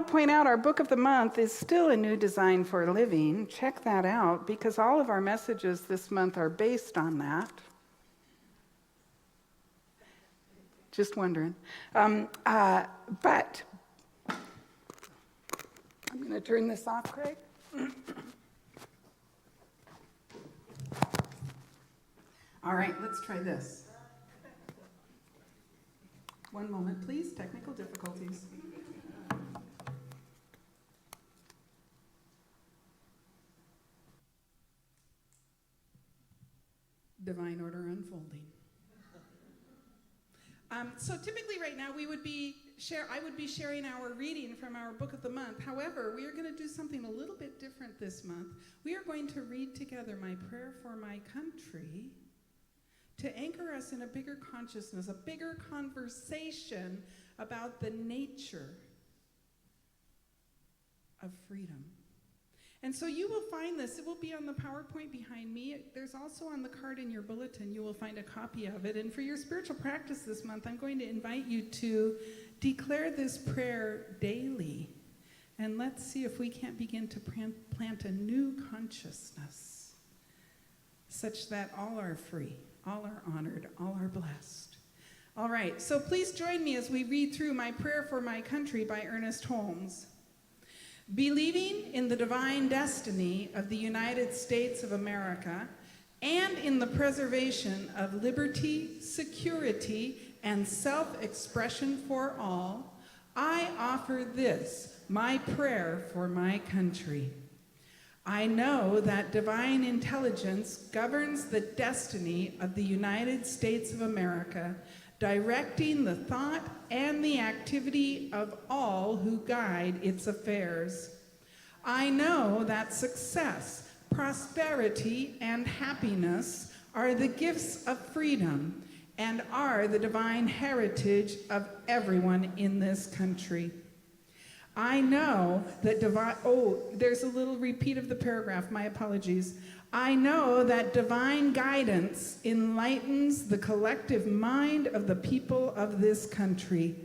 to point out our book of the month is still a new design for living. Check that out because all of our messages this month are based on that. Just wondering. But I'm going to turn this off, Craig. All right, let's try this. One moment, please. Technical difficulties. Divine order unfolding. So typically right now I would be sharing our reading from our book of the month. However, we are going to do something a little bit different this month. We are going to read together my prayer for my country to anchor us in a bigger consciousness, a bigger conversation about the nature of freedom. And so you will find this. It will be on the PowerPoint behind me. There's also on the card in your bulletin, you will find a copy of it. And for your spiritual practice this month, I'm going to invite you to declare this prayer daily. And let's see if we can't begin to plant a new consciousness such that all are free, all are honored, all are blessed. All right, so please join me as we read through My Prayer for My Country by Ernest Holmes. Believing in the divine destiny of the United States of America and in the preservation of liberty, security, and self-expression for all, I offer this, my prayer for my country. I know that divine intelligence governs the destiny of the United States of America, directing the thought and the activity of all who guide its affairs. I know that success, prosperity, and happiness are the gifts of freedom and are the divine heritage of everyone in this country. I know that there's a little repeat of the paragraph, my apologies. I know that divine guidance enlightens the collective mind of the people of this country,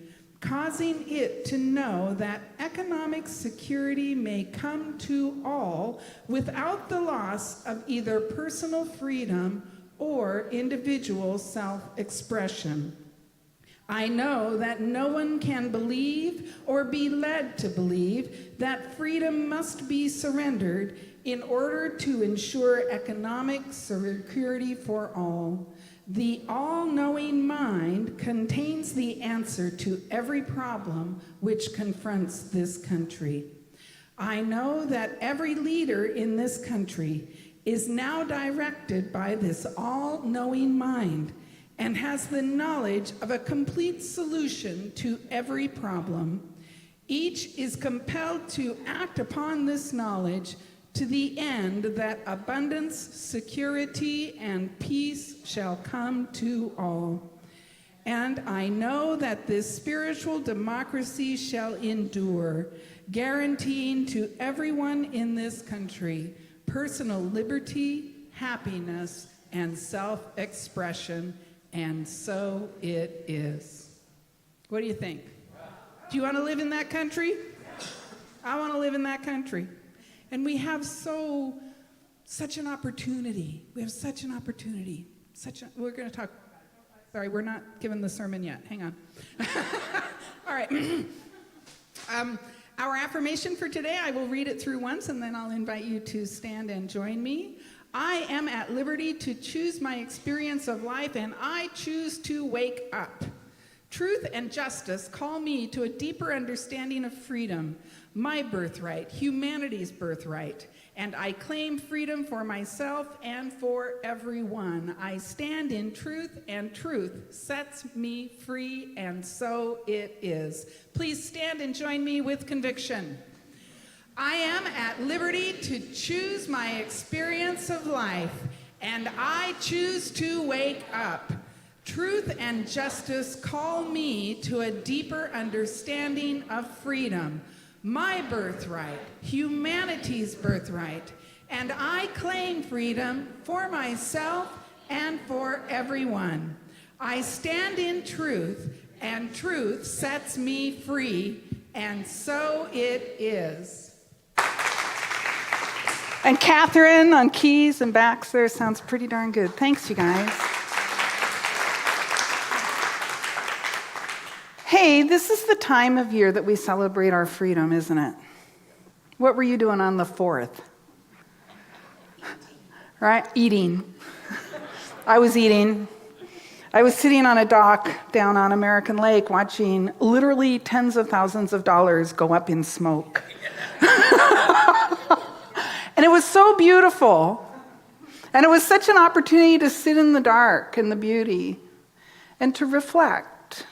causing it to know that economic security may come to all without the loss of either personal freedom or individual self-expression. I know that no one can believe or be led to believe that freedom must be surrendered in order to ensure economic security for all. The all-knowing mind contains the answer to every problem which confronts this country. I know that every leader in this country is now directed by this all-knowing mind and has the knowledge of a complete solution to every problem. Each is compelled to act upon this knowledge to the end that abundance, security, and peace shall come to all. And I know that this spiritual democracy shall endure, guaranteeing to everyone in this country personal liberty, happiness, and self-expression. And so it is. What do you think? Do you want to live in that country? I want to live in that country. And we have such an opportunity. We have such an opportunity. We're going to talk. Sorry, we're not giving the sermon yet. Hang on. All right. Our affirmation for today, I will read it through once, and then I'll invite you to stand and join me. I am at liberty to choose my experience of life, and I choose to wake up. Truth and justice call me to a deeper understanding of freedom, my birthright, humanity's birthright, and I claim freedom for myself and for everyone. I stand in truth, and truth sets me free, and so it is. Please stand and join me with conviction. I am at liberty to choose my experience of life, and I choose to wake up. Truth and justice call me to a deeper understanding of freedom, my birthright, humanity's birthright, and I claim freedom for myself and for everyone. I stand in truth, and truth sets me free, And so it is. And Catherine on keys and backs there sounds pretty darn good. Thanks, you guys. Hey, this is the time of year that we celebrate our freedom, isn't it? What were you doing on the 4th? Right? Eating. I was eating. I was sitting on a dock down on American Lake watching literally tens of thousands of dollars go up in smoke. And it was so beautiful. And it was such an opportunity to sit in the dark and the beauty and to reflect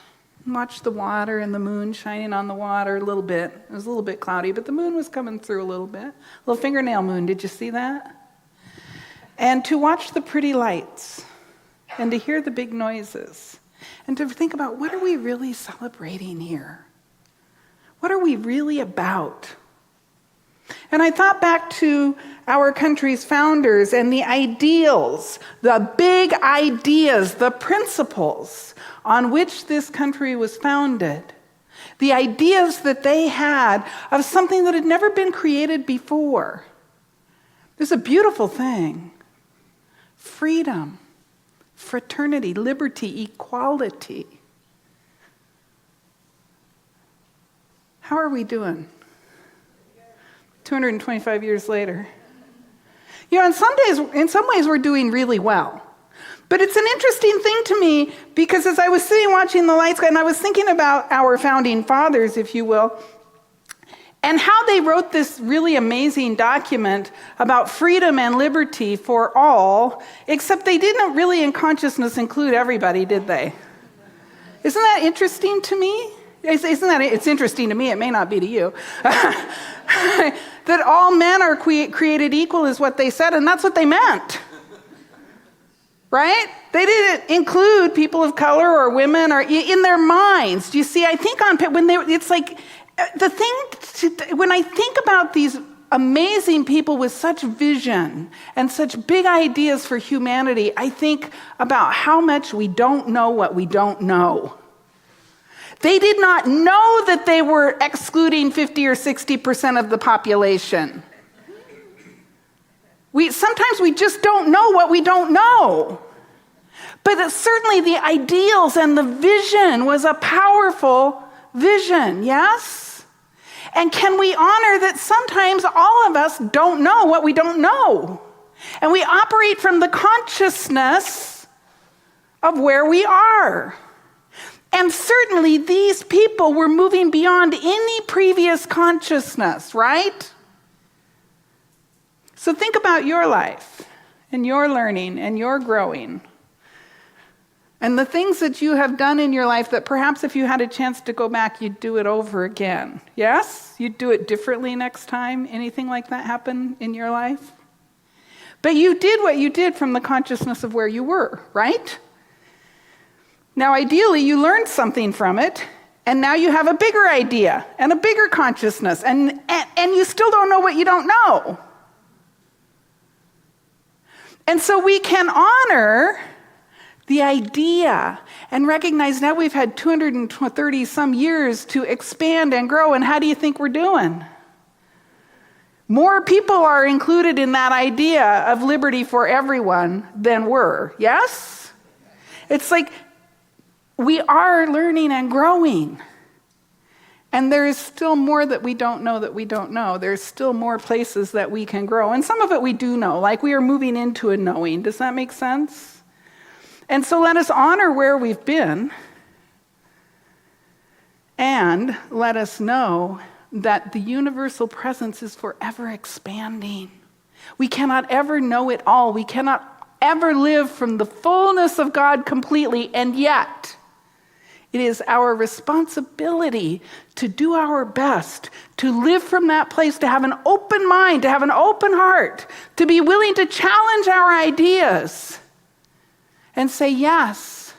and watch the water and the moon shining on the water a little bit. It was a little bit cloudy, but the moon was coming through a little bit. A little fingernail moon, did you see that? And to watch the pretty lights and to hear the big noises and to think about, what are we really celebrating here? What are we really about? And I thought back to our country's founders and the ideals, the big ideas, the principles on which this country was founded. The ideas that they had of something that had never been created before. There's a beautiful thing. Freedom, fraternity, liberty, equality. How are we doing? 225 years later. You know, in some ways we're doing really well. But it's an interesting thing to me because as I was sitting watching the lights, and I was thinking about our founding fathers, if you will, and how they wrote this really amazing document about freedom and liberty for all, except they didn't really in consciousness include everybody, did they? Isn't that interesting to me? It's interesting to me, it may not be to you. That all men are created equal is what they said, and that's what they meant. Right? They didn't include people of color or women or in their minds. Do you see? I think it's like the thing when I think about these amazing people with such vision and such big ideas for humanity, I think about how much we don't know what we don't know. They did not know that they were excluding 50 or 60% of the population. Sometimes we just don't know what we don't know. But certainly the ideals and the vision was a powerful vision, yes? And can we honor that sometimes all of us don't know what we don't know? And we operate from the consciousness of where we are. And certainly these people were moving beyond any previous consciousness, right? So think about your life and your learning and your growing. And the things that you have done in your life that perhaps if you had a chance to go back, you'd do it over again. Yes? You'd do it differently next time? Anything like that happen in your life? But you did what you did from the consciousness of where you were, right? Now, ideally, you learned something from it, and now you have a bigger idea and a bigger consciousness, and you still don't know what you don't know. And so we can honor the idea and recognize now we've had 230 some years to expand and grow, and how do you think we're doing? More people are included in that idea of liberty for everyone than were, yes? It's like we are learning and growing. And there is still more that we don't know that we don't know. There's still more places that we can grow. And some of it we do know, like we are moving into a knowing. Does that make sense? And so let us honor where we've been and let us know that the universal presence is forever expanding. We cannot ever know it all. We cannot ever live from the fullness of God completely, and yet it is our responsibility to do our best, to live from that place, to have an open mind, to have an open heart, to be willing to challenge our ideas and say yes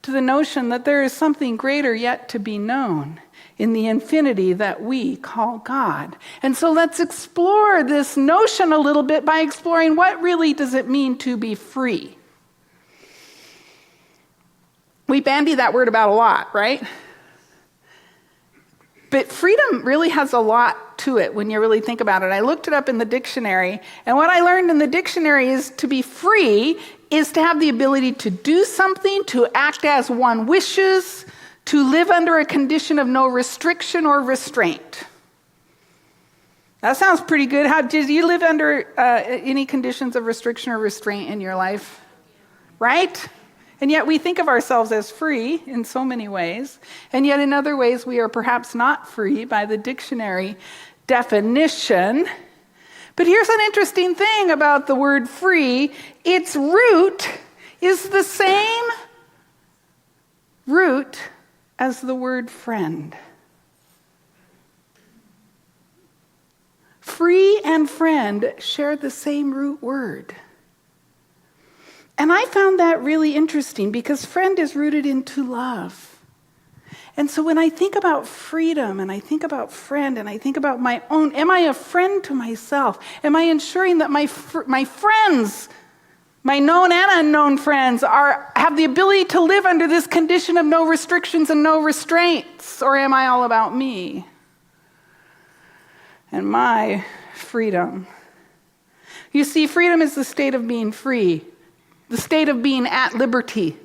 to the notion that there is something greater yet to be known in the infinity that we call God. And so let's explore this notion a little bit by exploring what really does it mean to be free. We bandy that word about a lot, right? But freedom really has a lot to it when you really think about it. I looked it up in the dictionary, and what I learned in the dictionary is to be free is to have the ability to do something, to act as one wishes, to live under a condition of no restriction or restraint. That sounds pretty good. How did you live under any conditions of restriction or restraint in your life? Right? And yet we think of ourselves as free in so many ways, and yet in other ways we are perhaps not free by the dictionary definition. But here's an interesting thing about the word free. Its root is the same root as the word friend. Free and friend share the same root word. And I found that really interesting because friend is rooted into love. And so when I think about freedom and I think about friend and I think about my own, am I a friend to myself? Am I ensuring that my friends, my known and unknown friends, have the ability to live under this condition of no restrictions and no restraints? Or am I all about me and my freedom? You see, freedom is the state of being free. The state of being at liberty,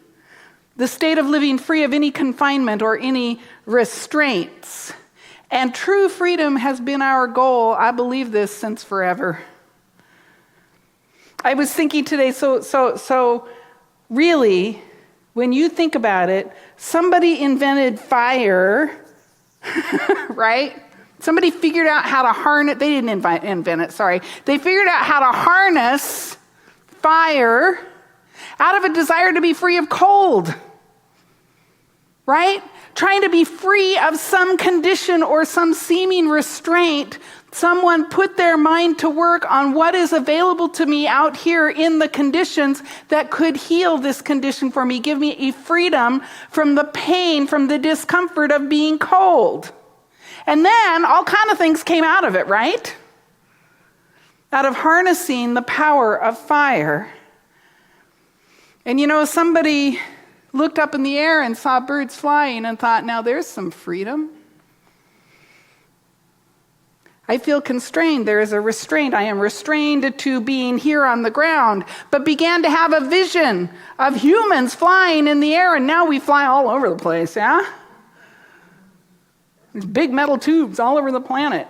the state of living free of any confinement or any restraints. And true freedom has been our goal, I believe this, since forever. I was thinking today, so really, when you think about it, somebody invented fire, right? Somebody figured out how to harness, they didn't invent it, sorry. They figured out how to harness fire out of a desire to be free of cold, right? Trying to be free of some condition or some seeming restraint. Someone put their mind to work on what is available to me out here in the conditions that could heal this condition for me, give me a freedom from the pain, from the discomfort of being cold. And then all kind of things came out of it, right? Out of harnessing the power of fire. And somebody looked up in the air and saw birds flying and thought, now there's some freedom. I feel constrained. There is a restraint. I am restrained to being here on the ground, but began to have a vision of humans flying in the air, and now we fly all over the place, yeah? There's big metal tubes all over the planet.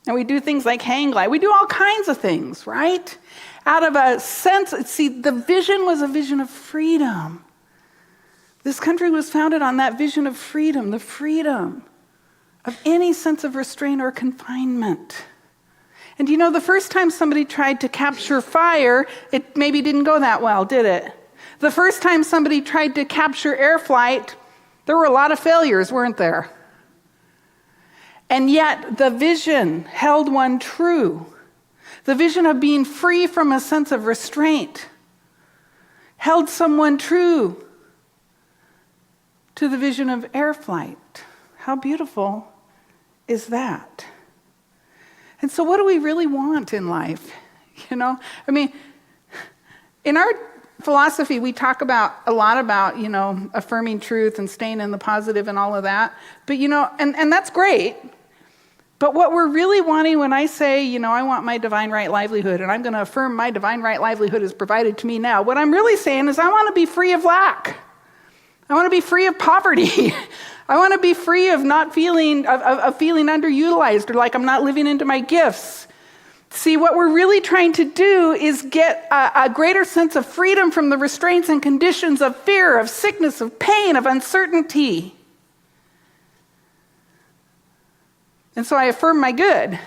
And we do things like hang glide. We do all kinds of things, right? Out of a sense, see, the vision was a vision of freedom. This country was founded on that vision of freedom, the freedom of any sense of restraint or confinement. And the first time somebody tried to capture fire, it maybe didn't go that well, did it? The first time somebody tried to capture air flight, there were a lot of failures, weren't there? And yet the vision held one true. The vision of being free from a sense of restraint held someone true to the vision of air flight. How beautiful is that? And so what do we really want in life? In our philosophy, we talk a lot about, affirming truth and staying in the positive and all of that. But, and that's great. But what we're really wanting when I say, I want my divine right livelihood, and I'm going to affirm my divine right livelihood is provided to me now, what I'm really saying is I want to be free of lack. I want to be free of poverty. I want to be free of not feeling, of feeling underutilized or like I'm not living into my gifts. See, what we're really trying to do is get a greater sense of freedom from the restraints and conditions of fear, of sickness, of pain, of uncertainty. And so I affirm my good.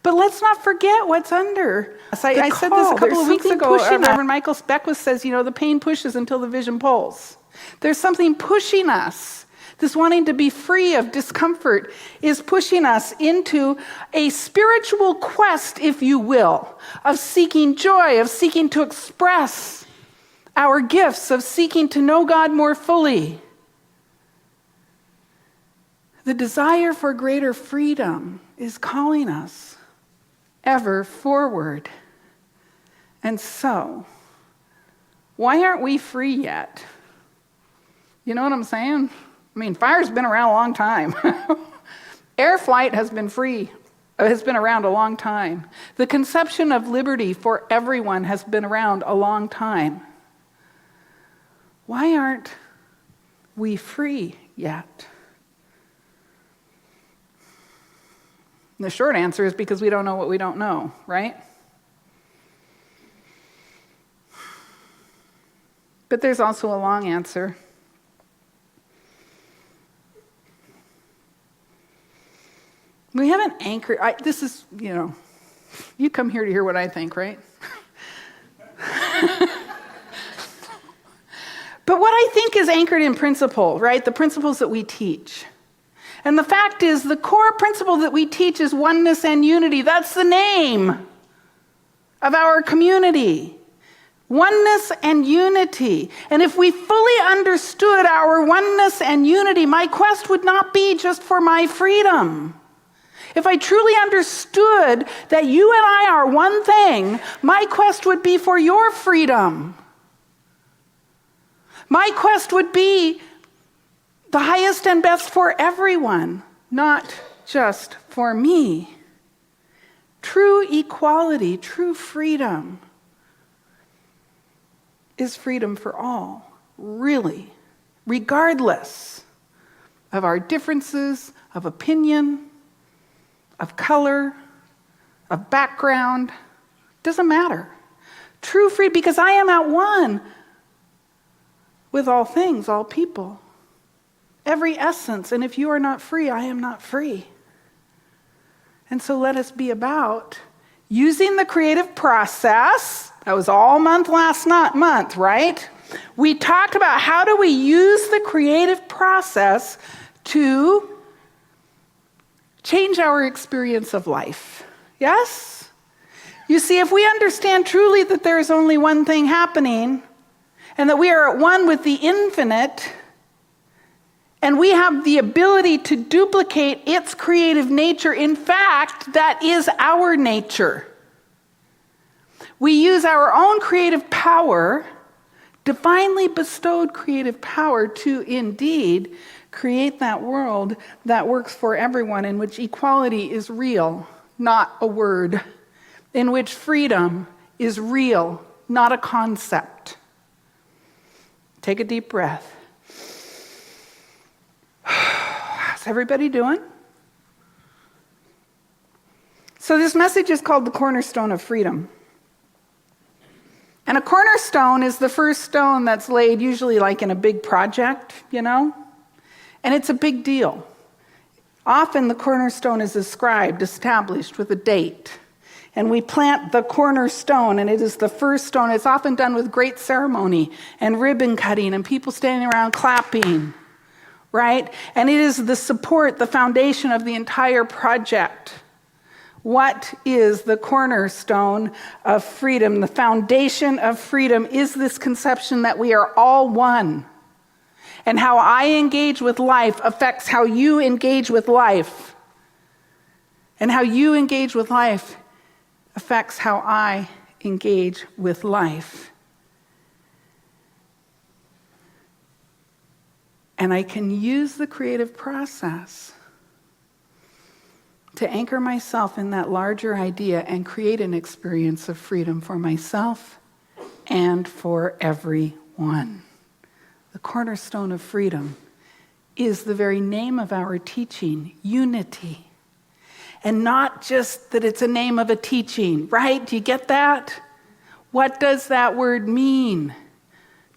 But let's not forget what's under. I said this a couple of weeks ago. Reverend Michael Beckwith says, the pain pushes until the vision pulls. There's something pushing us. This wanting to be free of discomfort is pushing us into a spiritual quest, if you will, of seeking joy, of seeking to express our gifts, of seeking to know God more fully. The desire for greater freedom is calling us ever forward. And so, why aren't we free yet? You know what I'm saying? I mean, fire's been around a long time. Air flight has been around a long time. The conception of liberty for everyone has been around a long time. Why aren't we free yet? And the short answer is because we don't know what we don't know, right? But there's also a long answer. We haven't anchored, you come here to hear what I think, right? But what I think is anchored in principle, right? The principles that we teach. And the fact is, the core principle that we teach is oneness and unity. That's the name of our community. Oneness and unity. And if we fully understood our oneness and unity, my quest would not be just for my freedom. If I truly understood that you and I are one thing, my quest would be for your freedom. My quest would be the highest and best for everyone, not just for me. True equality, true freedom is freedom for all, really, regardless of our differences of opinion, of color, of background. Doesn't matter. True freedom, because I am at one with all things, all people, every essence. And if you are not free, I am not free. And so let us be about using the creative process. That was all last month, right? We talked about how do we use the creative process to change our experience of life. Yes? You see, if we understand truly that there is only one thing happening, and that we are at one with the infinite, and we have the ability to duplicate its creative nature. In fact, that is our nature. We use our own creative power, divinely bestowed creative power, to indeed create that world that works for everyone, in which equality is real, not a word, in which freedom is real, not a concept. Take a deep breath. How's everybody doing? So this message is called the cornerstone of freedom. And a cornerstone is the first stone that's laid usually like in a big project, And it's a big deal. Often the cornerstone is established with a date. And we plant the cornerstone, and it is the first stone. It's often done with great ceremony and ribbon cutting and people standing around clapping, right? And it is the support, the foundation of the entire project. What is the cornerstone of freedom? The foundation of freedom is this conception that we are all one. And how I engage with life affects how you engage with life. And how you engage with life affects how I engage with life. And I can use the creative process to anchor myself in that larger idea and create an experience of freedom for myself and for everyone. The cornerstone of freedom is the very name of our teaching, unity. And not just that it's a name of a teaching, right? Do you get that? What does that word mean?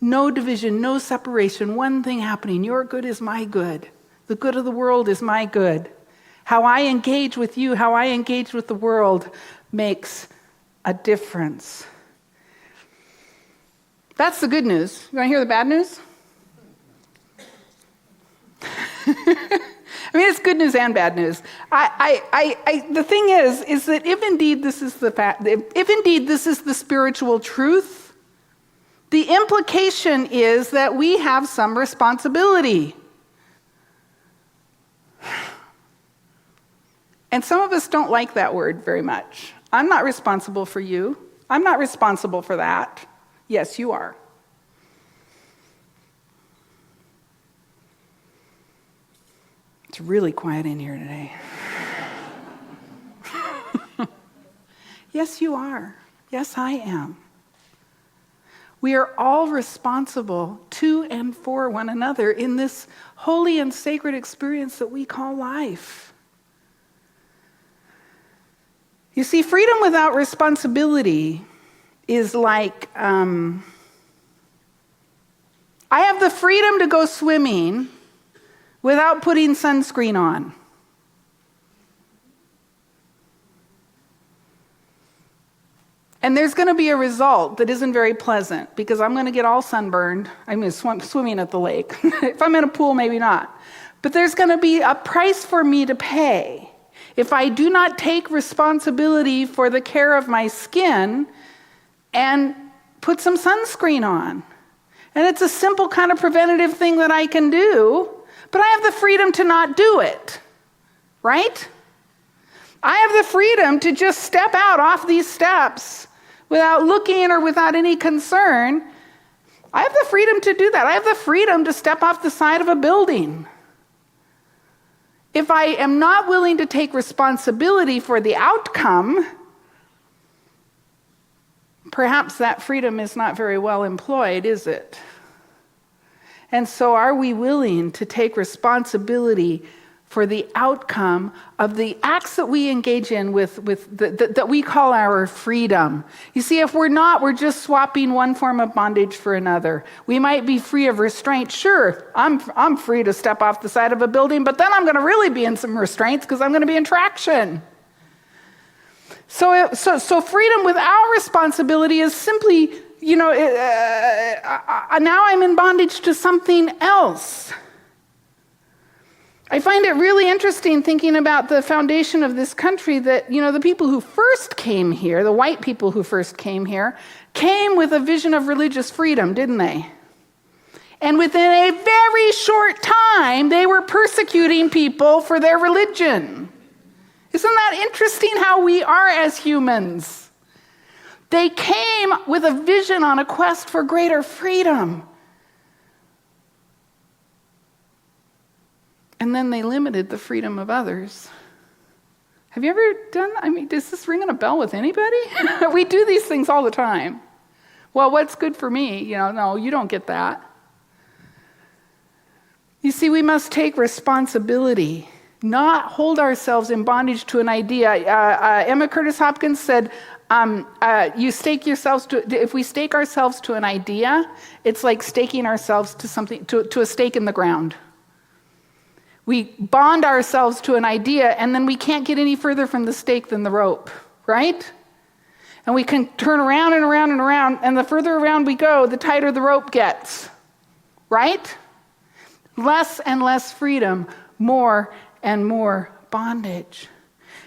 No division, no separation, one thing happening. Your good is my good. The good of the world is my good. How I engage with you, how I engage with the world makes a difference. That's the good news. You want to hear the bad news? I mean, it's good news and bad news. The thing is that if indeed this is the fact, if indeed this is the spiritual truth, the implication is that we have some responsibility. And some of us don't like that word very much. I'm not responsible for you. I'm not responsible for that. Yes, you are. It's really quiet in here today. Yes, you are. Yes, I am. We are all responsible to and for one another in this holy and sacred experience that we call life. You see, freedom without responsibility is like, I have the freedom to go swimming without putting sunscreen on. And there's going to be a result that isn't very pleasant because I'm going to get all sunburned. I'm swimming at the lake. If I'm in a pool, maybe not. But there's going to be a price for me to pay if I do not take responsibility for the care of my skin and put some sunscreen on. And it's a simple kind of preventative thing that I can do, but I have the freedom to not do it, right? I have the freedom to just step out off these steps without looking or without any concern. I have the freedom to do that. I have the freedom to step off the side of a building. If I am not willing to take responsibility for the outcome, perhaps that freedom is not very well employed, is it? And so are we willing to take responsibility for the outcome of the acts that we engage in that we call our freedom? You see, if we're not, we're just swapping one form of bondage for another. We might be free of restraint. Sure, I'm free to step off the side of a building, but then I'm going to really be in some restraints because I'm going to be in traction. So freedom without responsibility is simply, now I'm in bondage to something else. I find it really interesting thinking about the foundation of this country that, the people who first came here, the white people who first came here, came with a vision of religious freedom, didn't they? And within a very short time, they were persecuting people for their religion. Isn't that interesting how we are as humans? They came with a vision on a quest for greater freedom. And then they limited the freedom of others. Have you ever done, does this ring a bell with anybody? We do these things all the time. Well, what's good for me? No, you don't get that. You see, we must take responsibility, not hold ourselves in bondage to an idea. Emma Curtis Hopkins said, if we stake ourselves to an idea, it's like staking ourselves to something, to a stake in the ground. We bond ourselves to an idea, and then we can't get any further from the stake than the rope, right? And we can turn around and around and around, and the further around we go, the tighter the rope gets, right? Less and less freedom, more and more bondage.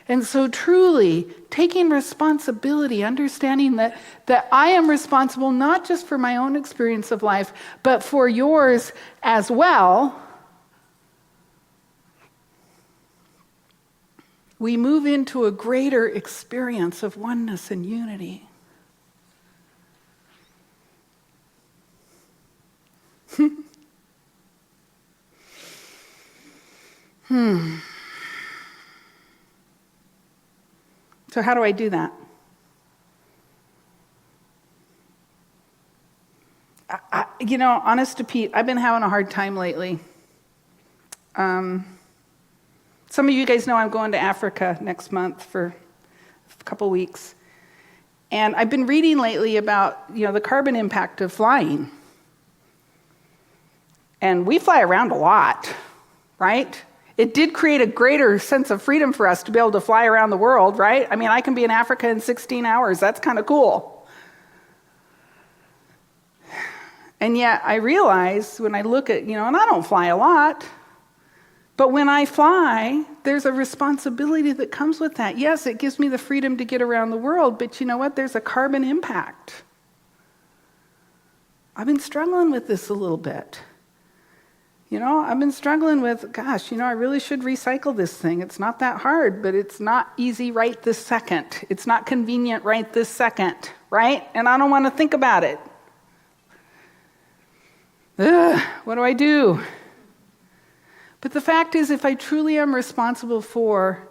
And so truly, taking responsibility, understanding that I am responsible not just for my own experience of life, but for yours as well, we move into a greater experience of oneness and unity. So how do I do that? Honest to Pete, I've been having a hard time lately. Some of you guys know I'm going to Africa next month for a couple weeks. And I've been reading lately about, the carbon impact of flying. And we fly around a lot, right? It did create a greater sense of freedom for us to be able to fly around the world, right? I can be in Africa in 16 hours. That's kind of cool. And yet I realize when I look at, and I don't fly a lot, but when I fly, there's a responsibility that comes with that. Yes, it gives me the freedom to get around the world, but you know what? There's a carbon impact. I've been struggling with this a little bit. I've been struggling with, I really should recycle this thing. It's not that hard, but it's not easy right this second. It's not convenient right this second, right? And I don't want to think about it. What do I do? But the fact is, if I truly am responsible for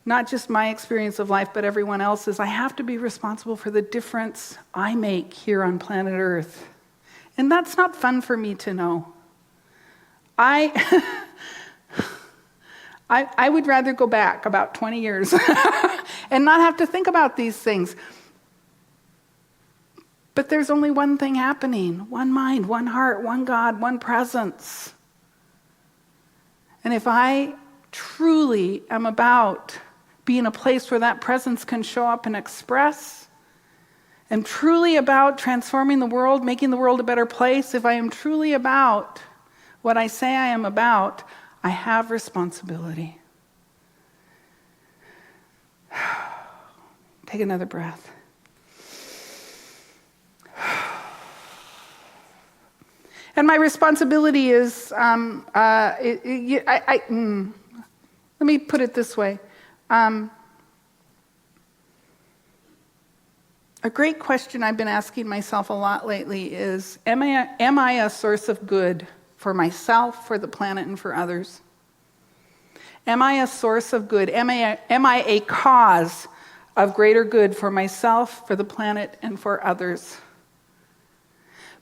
not just my experience of life, but everyone else's, I have to be responsible for the difference I make here on planet Earth. And that's not fun for me to know. I would rather go back about 20 years and not have to think about these things. But there's only one thing happening: one mind, one heart, one God, one presence. And if I truly am about being a place where that presence can show up and express, am truly about transforming the world, making the world a better place, if I am truly about what I say I am about, I have responsibility. Take another breath. And my responsibility is, let me put it this way. A great question I've been asking myself a lot lately is, am I a source of good for myself, for the planet, and for others? Am I a source of good? Am I a cause of greater good for myself, for the planet, and for others?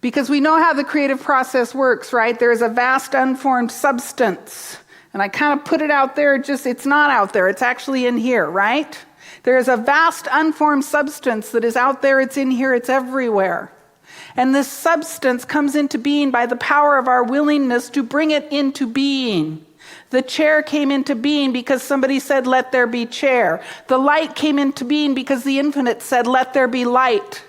Because we know how the creative process works, right? There is a vast unformed substance. And I kind of put it out there, it's not out there, it's actually in here, right? There is a vast unformed substance that is out there, it's in here, it's everywhere. And this substance comes into being by the power of our willingness to bring it into being. The chair came into being because somebody said, "Let there be chair." The light came into being because the infinite said, "Let there be light."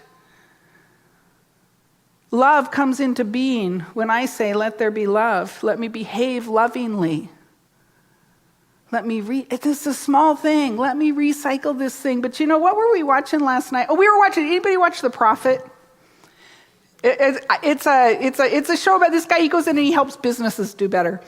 Love comes into being when I say, "Let there be love. Let me behave lovingly. It's a small thing. Let me recycle this thing." But you know, what were we watching last night? Oh, we were watching, anybody watch The Prophet? It's a show about this guy. He goes in and he helps businesses do better.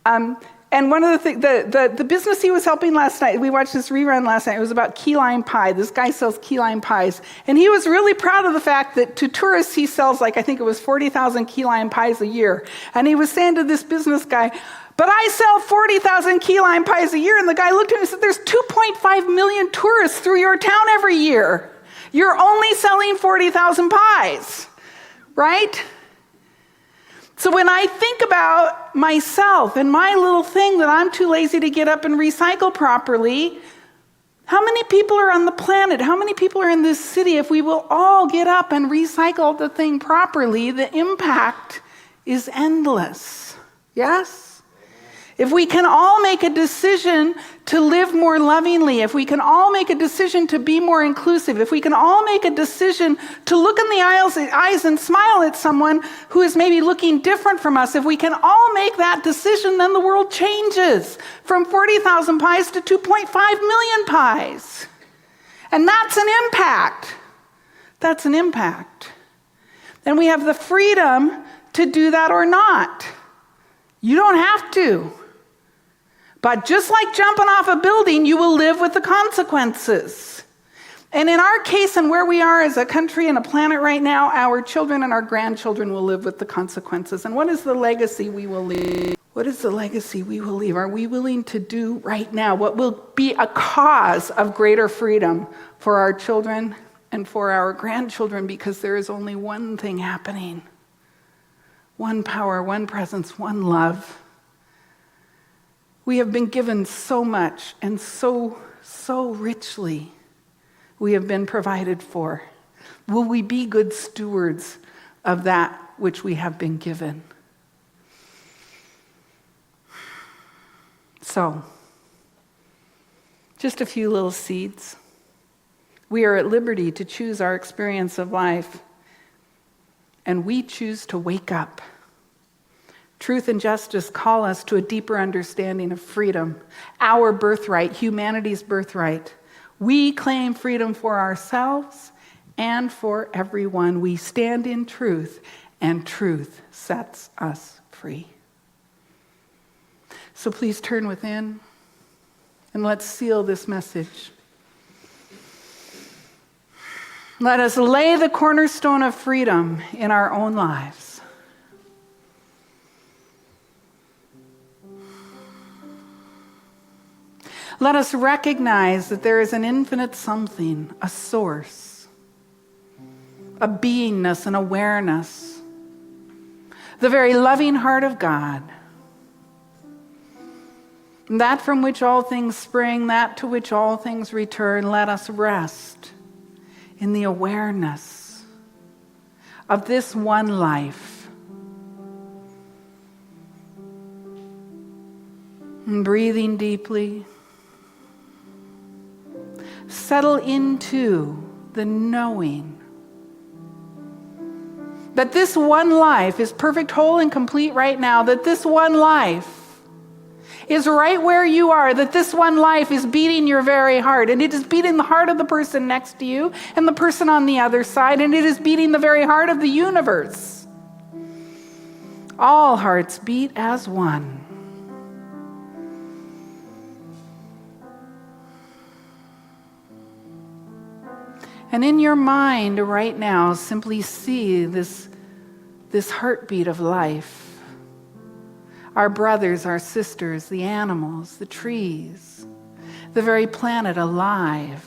And one of the things, the business he was helping last night, we watched this rerun last night, it was about key lime pie. This guy sells key lime pies. And he was really proud of the fact that to tourists he sells, I think it was 40,000 key lime pies a year. And he was saying to this business guy, "But I sell 40,000 key lime pies a year." And the guy looked at him and said, "There's 2.5 million tourists through your town every year. You're only selling 40,000 pies, right?" So when I think about myself and my little thing that I'm too lazy to get up and recycle properly, how many people are on the planet? How many people are in this city? If we will all get up and recycle the thing properly, the impact is endless. Yes? If we can all make a decision to live more lovingly, if we can all make a decision to be more inclusive, if we can all make a decision to look in the eyes and smile at someone who is maybe looking different from us, if we can all make that decision, then the world changes from 40,000 pies to 2.5 million pies. And that's an impact. That's an impact. And we have the freedom to do that or not. You don't have to. But just like jumping off a building, you will live with the consequences. And in our case and where we are as a country and a planet right now, our children and our grandchildren will live with the consequences. And what is the legacy we will leave? What is the legacy we will leave? Are we willing to do right now what will be a cause of greater freedom for our children and for our grandchildren? Because there is only one thing happening. One power, one presence, one love. We have been given so much and so richly we have been provided for. Will we be good stewards of that which we have been given? So, just a few little seeds. We are at liberty to choose our experience of life, and we choose to wake up. Truth and justice call us to a deeper understanding of freedom, our birthright, humanity's birthright. We claim freedom for ourselves and for everyone. We stand in truth, and truth sets us free. So please turn within, and let's seal this message. Let us lay the cornerstone of freedom in our own lives. Let us recognize that there is an infinite something, a source, a beingness, an awareness, the very loving heart of God, that from which all things spring, that to which all things return. Let us rest in the awareness of this one life. And breathing deeply, settle into the knowing that this one life is perfect, whole, and complete right now, that this one life is right where you are, that this one life is beating your very heart, and it is beating the heart of the person next to you and the person on the other side, and it is beating the very heart of the universe. All hearts beat as one. And in your mind right now, simply see this heartbeat of life. Our brothers, our sisters, the animals, the trees, the very planet alive.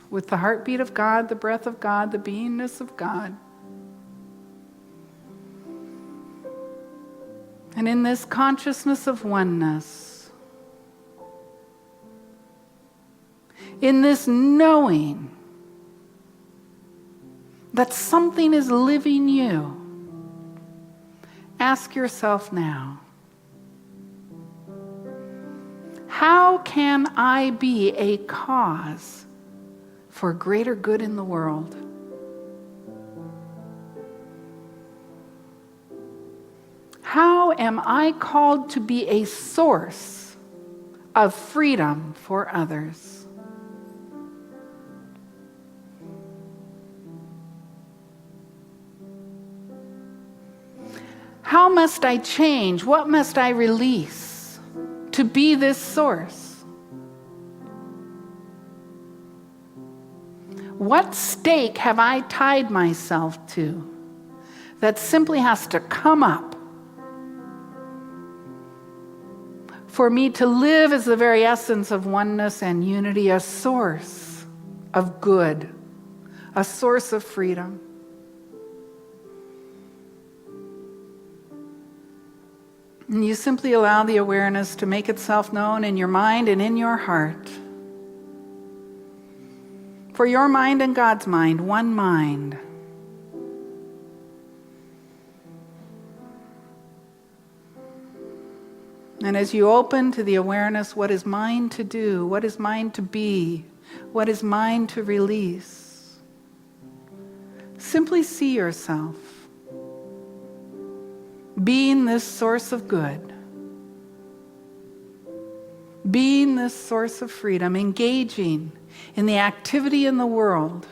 With the heartbeat of God, the breath of God, the beingness of God. And in this consciousness of oneness, in this knowing that something is living you, ask yourself now, how can I be a cause for greater good in the world? How am I called to be a source of freedom for others? How must I change? What must I release to be this source? What stake have I tied myself to that simply has to come up for me to live as the very essence of oneness and unity, a source of good, a source of freedom? And you simply allow the awareness to make itself known in your mind and in your heart. For your mind and God's mind, one mind. And as you open to the awareness, what is mine to do? What is mine to be? What is mine to release? Simply see yourself being this source of good, being this source of freedom, engaging in the activity in the world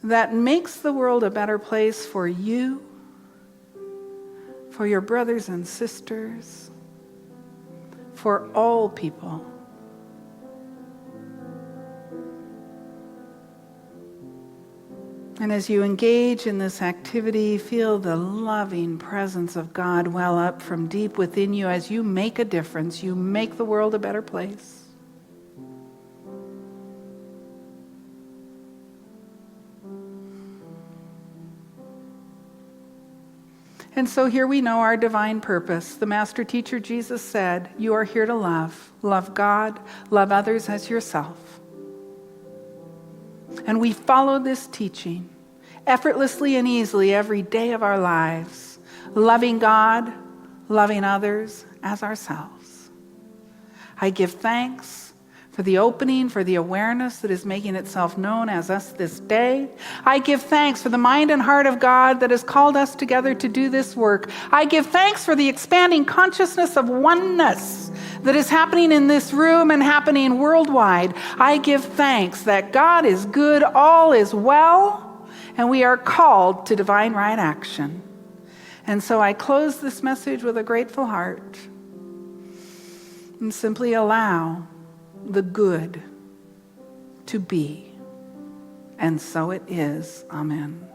that makes the world a better place for you, for your brothers and sisters, for all people. And as you engage in this activity, feel the loving presence of God well up from deep within you as you make a difference. You make the world a better place. And so here we know our divine purpose. The Master Teacher Jesus said, you are here to love. Love God, love others as yourself. And we follow this teaching effortlessly and easily every day of our lives, loving God, loving others as ourselves. I give thanks for the opening, for the awareness that is making itself known as us this day. I give thanks for the mind and heart of God that has called us together to do this work. I give thanks for the expanding consciousness of oneness that is happening in this room and happening worldwide. I give thanks that God is good, all is well, and we are called to divine right action. And so I close this message with a grateful heart and simply allow the good to be. And so it is. Amen.